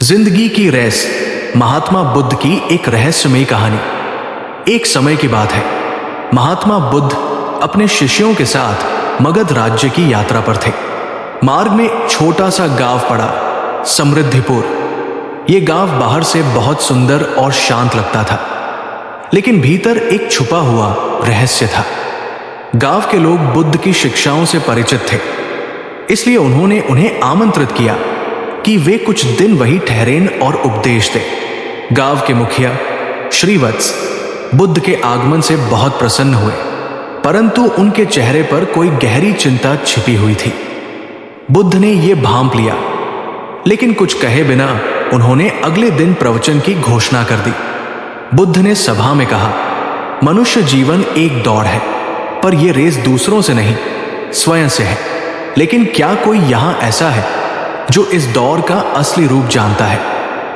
जिंदगी की रेस, महात्मा बुद्ध की एक रहस्यमयी कहानी। एक समय की बात है, महात्मा बुद्ध अपने शिष्यों के साथ मगध राज्य की यात्रा पर थे। मार्ग में छोटा सा गांव पड़ा, समृद्धिपुर। यह गांव बाहर से बहुत सुंदर और शांत लगता था, लेकिन भीतर एक छुपा हुआ रहस्य था। गांव के लोग बुद्ध की शिक्षाओं से परिचित थे, इसलिए उन्होंने उन्हें आमंत्रित किया कि वे कुछ दिन वहीं ठहरें और उपदेश दें। गांव के मुखिया श्रीवत्स बुद्ध के आगमन से बहुत प्रसन्न हुए, परंतु उनके चेहरे पर कोई गहरी चिंता छिपी हुई थी। बुद्ध ने यह भांप लिया, लेकिन कुछ कहे बिना उन्होंने अगले दिन प्रवचन की घोषणा कर दी। बुद्ध ने सभा में कहा, मनुष्य जीवन एक दौड़ है, पर यह रेस दूसरों से नहीं, स्वयं से है। लेकिन क्या कोई यहां ऐसा है जो इस दौड़ का असली रूप जानता है?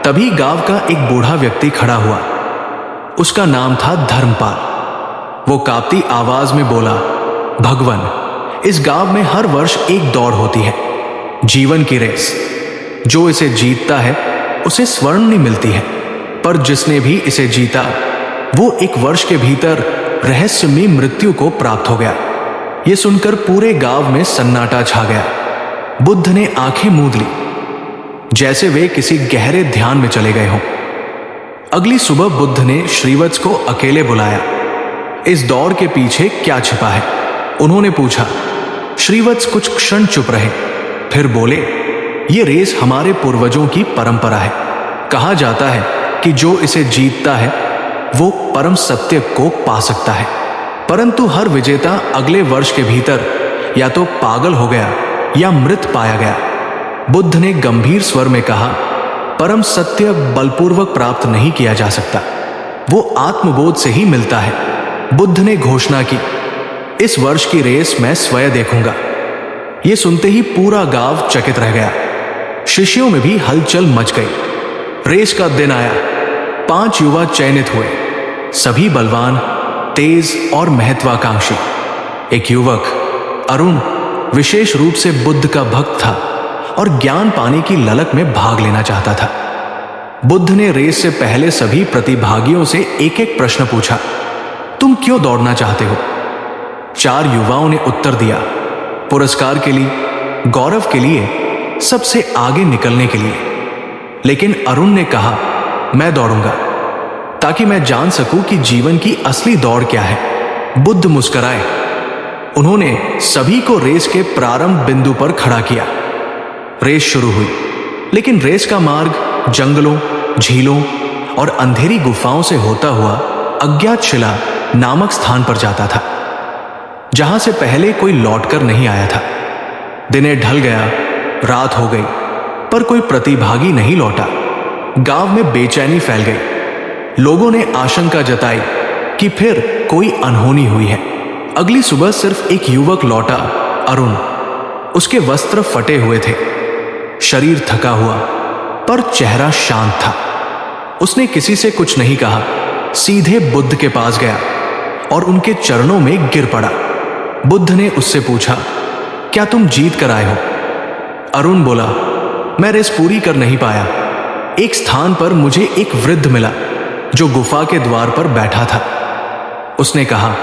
तभी गांव का एक बूढ़ा व्यक्ति खड़ा हुआ। उसका नाम था धर्मपाल। वो कांपती आवाज में बोला, भगवान, इस गांव में हर वर्ष एक दौड़ होती है, जीवन की रेस। जो इसे जीतता है उसे स्वर्णिम मिलती है, पर जिसने भी इसे जीता वो एक वर्ष के भीतर रहस्यमयी मृत्यु को प्राप्त हो गया। यह सुनकर पूरे गांव में सन्नाटा छा गया। बुद्ध ने आंखें मूंद ली, जैसे वे किसी गहरे ध्यान में चले गए हों। अगली सुबह बुद्ध ने श्रीवत्स को अकेले बुलाया। इस दौड़ के पीछे क्या छिपा है, उन्होंने पूछा। श्रीवत्स कुछ क्षण चुप रहे, फिर बोले, ये रेस हमारे पूर्वजों की परंपरा है। कहा जाता है कि जो इसे जीतता है वो परम सत्य को पा सकता है, परंतु हर विजेता अगले वर्ष के भीतर या तो पागल हो गया या मृत पाया गया। बुद्ध ने गंभीर स्वर में कहा, परम सत्य बलपूर्वक प्राप्त नहीं किया जा सकता, वो आत्मबोध से ही मिलता है। बुद्ध ने घोषणा की, इस वर्ष की रेस मैं स्वयं देखूंगा। यह सुनते ही पूरा गांव चकित रह गया। शिष्यों में भी हलचल मच गई। रेस का दिन आया। 5 युवा चयनित हुए, सभी बलवान, तेज और महत्वाकांक्षी। एक युवक अरुण विशेष रूप से बुद्ध का भक्त था और ज्ञान पाने की ललक में भाग लेना चाहता था। बुद्ध ने रेस से पहले सभी प्रतिभागियों से एक एक प्रश्न पूछा, तुम क्यों दौड़ना चाहते हो? 4 युवाओं ने उत्तर दिया, पुरस्कार के लिए, गौरव के लिए, सबसे आगे निकलने के लिए। लेकिन अरुण ने कहा, मैं दौड़ूंगा ताकि मैं जान सकूं कि जीवन की असली दौड़ क्या है। बुद्ध मुस्कुराए। उन्होंने सभी को रेस के प्रारंभ बिंदु पर खड़ा किया। रेस शुरू हुई, लेकिन रेस का मार्ग जंगलों, झीलों और अंधेरी गुफाओं से होता हुआ अज्ञात शिला नामक स्थान पर जाता था, जहां से पहले कोई लौटकर नहीं आया था। दिनें ढल गया, रात हो गई, पर कोई प्रतिभागी नहीं लौटा। गांव में बेचैनी फैल गई। लोगों ने आशंका जताई कि फिर कोई अनहोनी हुई है। अगली सुबह सिर्फ एक युवक लौटा, अरुण। उसके वस्त्र फटे हुए थे, शरीर थका हुआ, पर चेहरा शांत था। उसने किसी से कुछ नहीं कहा, सीधे बुद्ध के पास गया और उनके चरणों में गिर पड़ा। बुद्ध ने उससे पूछा, क्या तुम जीत कर आए हो? अरुण बोला, मैं रेस पूरी कर नहीं पाया। एक स्थान पर मुझे एक वृद्ध मिला जो गुफा के द्वार पर बैठा था। उसने कहा,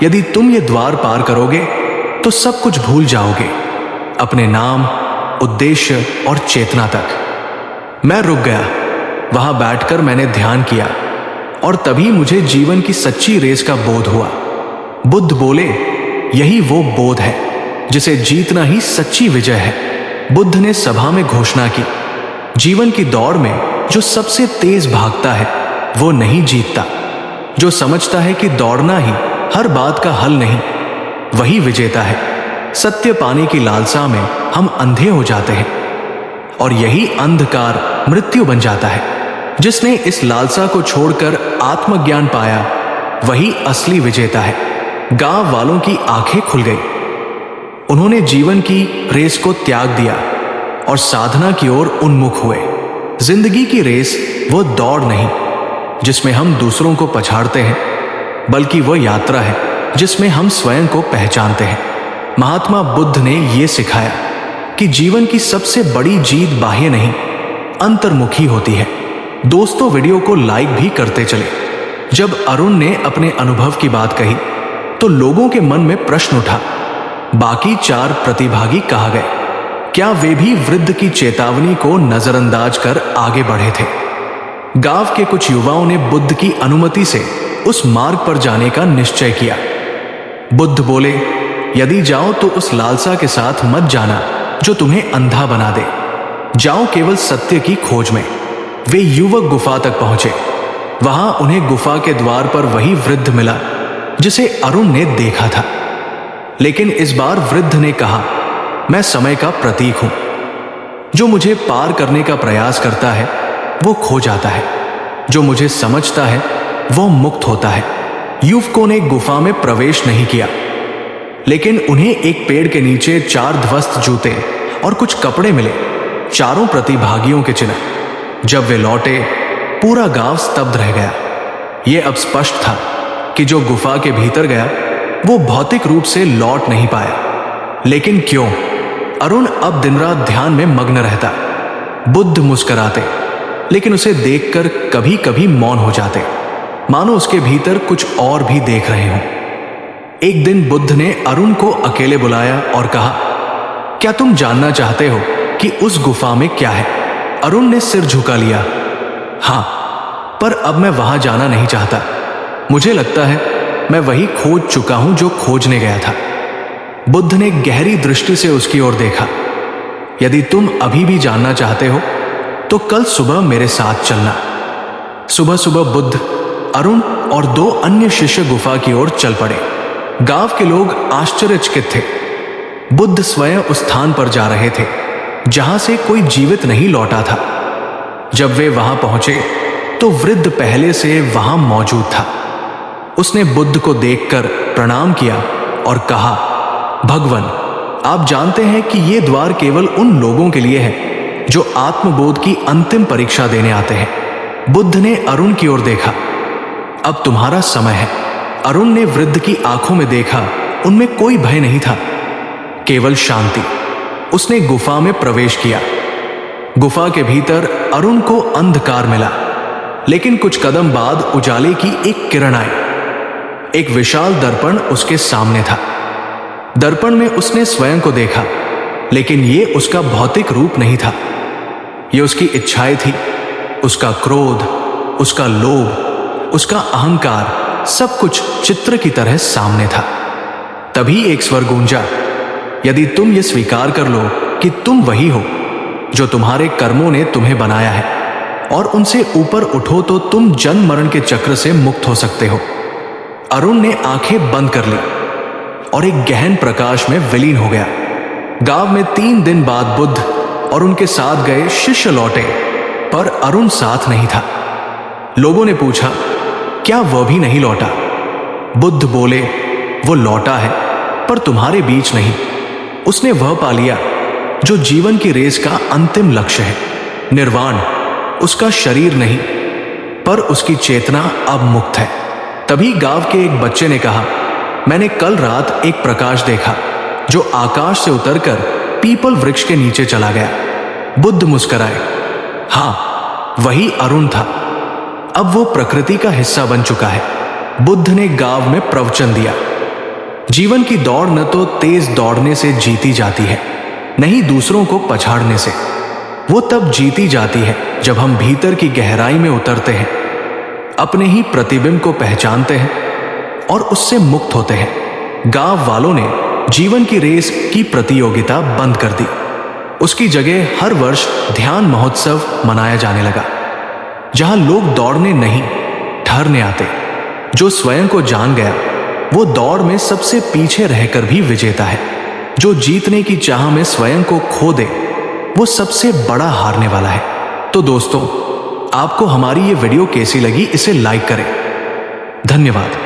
यदि तुम ये द्वार पार करोगे तो सब कुछ भूल जाओगे, अपने नाम, उद्देश्य और चेतना तक। मैं रुक गया। वहां बैठकर मैंने ध्यान किया और तभी मुझे जीवन की सच्ची रेस का बोध हुआ। बुद्ध बोले, यही वो बोध है जिसे जीतना ही सच्ची विजय है। बुद्ध ने सभा में घोषणा की, जीवन की दौड़ में जो सबसे तेज भागता है वो नहीं जीतता। जो समझता है कि दौड़ना ही हर बात का हल नहीं, वही विजेता है। सत्य पाने की लालसा में हम अंधे हो जाते हैं और यही अंधकार मृत्यु बन जाता है। जिसने इस लालसा को छोड़कर आत्मज्ञान पाया वही असली विजेता है। गांव वालों की आंखें खुल गई। उन्होंने जीवन की रेस को त्याग दिया और साधना की ओर उन्मुख हुए। जिंदगी की रेस वो दौड़ नहीं जिसमें हम दूसरों को पछाड़ते हैं, बल्कि वह यात्रा है जिसमें हम स्वयं को पहचानते हैं। महात्मा बुद्ध ने यह सिखाया कि जीवन की सबसे बड़ी जीत बाह्य नहीं, अंतर्मुखी होती है। दोस्तों, वीडियो को लाइक भी करते चले। जब अरुण ने अपने अनुभव की बात कही तो लोगों के मन में प्रश्न उठा। बाकी 4 प्रतिभागी कहा गए, क्या वे भी वृद्ध की चेतावनी को नजरअंदाज कर आगे बढ़े थे? गांव के कुछ युवाओं ने बुद्ध की अनुमति से उस मार्ग पर जाने का निश्चय किया। बुद्ध बोले, यदि जाओ तो उस लालसा के साथ मत जाना जो तुम्हें अंधा बना दे। जाओ केवल सत्य की खोज में। वे युवक गुफा तक पहुंचे। वहां उन्हें गुफा के द्वार पर वही वृद्ध मिला जिसे अरुण ने देखा था। लेकिन इस बार वृद्ध ने कहा, मैं समय का प्रतीक हूं। जो मुझे पार करने का प्रयास करता है वो खो जाता है, जो मुझे समझता है वो मुक्त होता है। युवकों ने गुफा में प्रवेश नहीं किया, लेकिन उन्हें एक पेड़ के नीचे 4 ध्वस्त जूते और कुछ कपड़े मिले, चारों प्रतिभागियों के चिन्ह। जब वे लौटे, पूरा गांव स्तब्ध रह गया। यह अब स्पष्ट था कि जो गुफा के भीतर गया वो भौतिक रूप से लौट नहीं पाया। लेकिन क्यों? अरुण अब दिन रात ध्यान में मग्न रहता। बुद्ध मुस्कुराते, लेकिन उसे देखकर कभी कभी मौन हो जाते, मानो उसके भीतर कुछ और भी देख रहे हों। एक दिन बुद्ध ने अरुण को अकेले बुलाया और कहा, क्या तुम जानना चाहते हो कि उस गुफा में क्या है? अरुण ने सिर झुका लिया। हां, पर अब मैं वहां जाना नहीं चाहता। मुझे लगता है मैं वही खोज चुका हूं जो खोजने गया था। बुद्ध ने गहरी दृष्टि से उसकी ओर देखा। यदि तुम अभी भी जानना चाहते हो तो कल सुबह मेरे साथ चलना। सुबह सुबह बुद्ध, अरुण और 2 अन्य शिष्य गुफा की ओर चल पड़े। गांव के लोग आश्चर्यचकित थे। बुद्ध स्वयं उस स्थान पर जा रहे थे जहां से कोई जीवित नहीं लौटा था। जब वे वहां पहुंचे तो वृद्ध पहले से वहां मौजूद था। उसने बुद्ध को देखकर प्रणाम किया और कहा, भगवान, आप जानते हैं कि ये द्वार केवल उन लोगों के लिए है जो आत्मबोध की अंतिम परीक्षा देने आते हैं। बुद्ध ने अरुण की ओर देखा। अब तुम्हारा समय है। अरुण ने वृद्ध की आंखों में देखा। उनमें कोई भय नहीं था, केवल शांति। उसने गुफा में प्रवेश किया। गुफा के भीतर अरुण को अंधकार मिला, लेकिन कुछ कदम बाद उजाले की एक किरण आई। एक विशाल दर्पण उसके सामने था। दर्पण में उसने स्वयं को देखा, लेकिन यह उसका भौतिक रूप नहीं था। यह उसकी इच्छाएं थी, उसका क्रोध, उसका लोभ, उसका अहंकार, सब कुछ चित्र की तरह सामने था। तभी एक स्वर गूंजा, यदि तुम ये स्वीकार कर लो कि तुम वही हो जो तुम्हारे कर्मों ने तुम्हें बनाया है और उनसे ऊपर उठो तो तुम जन्म मरण के चक्र से मुक्त हो सकते हो। अरुण ने आंखें बंद कर ली और एक गहन प्रकाश में विलीन हो गया। गांव में 3 दिन बाद बुद्ध और उनके साथ गए शिष्य लौटे, पर अरुण साथ नहीं था। लोगों ने पूछा, क्या वह भी नहीं लौटा? बुद्ध बोले, वो लौटा है, पर तुम्हारे बीच नहीं। उसने वह पा लिया जो जीवन की रेस का अंतिम लक्ष्य है, निर्वाण। उसका शरीर नहीं, पर उसकी चेतना अब मुक्त है। तभी गांव के एक बच्चे ने कहा, मैंने कल रात एक प्रकाश देखा जो आकाश से उतरकर पीपल वृक्ष के नीचे चला गया। बुद्ध मुस्कुराए। हां, वही अरुण था। अब वो प्रकृति का हिस्सा बन चुका है। बुद्ध ने गांव में प्रवचन दिया, जीवन की दौड़ न तो तेज दौड़ने से जीती जाती है, नहीं दूसरों को पछाड़ने से। वो तब जीती जाती है जब हम भीतर की गहराई में उतरते हैं, अपने ही प्रतिबिंब को पहचानते हैं और उससे मुक्त होते हैं। गांव वालों ने जीवन की रेस की प्रतियोगिता बंद कर दी। उसकी जगह हर वर्ष ध्यान महोत्सव मनाया जाने लगा, जहां लोग दौड़ने नहीं, ठहरने आते। जो स्वयं को जान गया वो दौड़ में सबसे पीछे रहकर भी विजेता है। जो जीतने की चाह में स्वयं को खो दे वो सबसे बड़ा हारने वाला है। तो दोस्तों, आपको हमारी ये वीडियो कैसी लगी, इसे लाइक करें। धन्यवाद।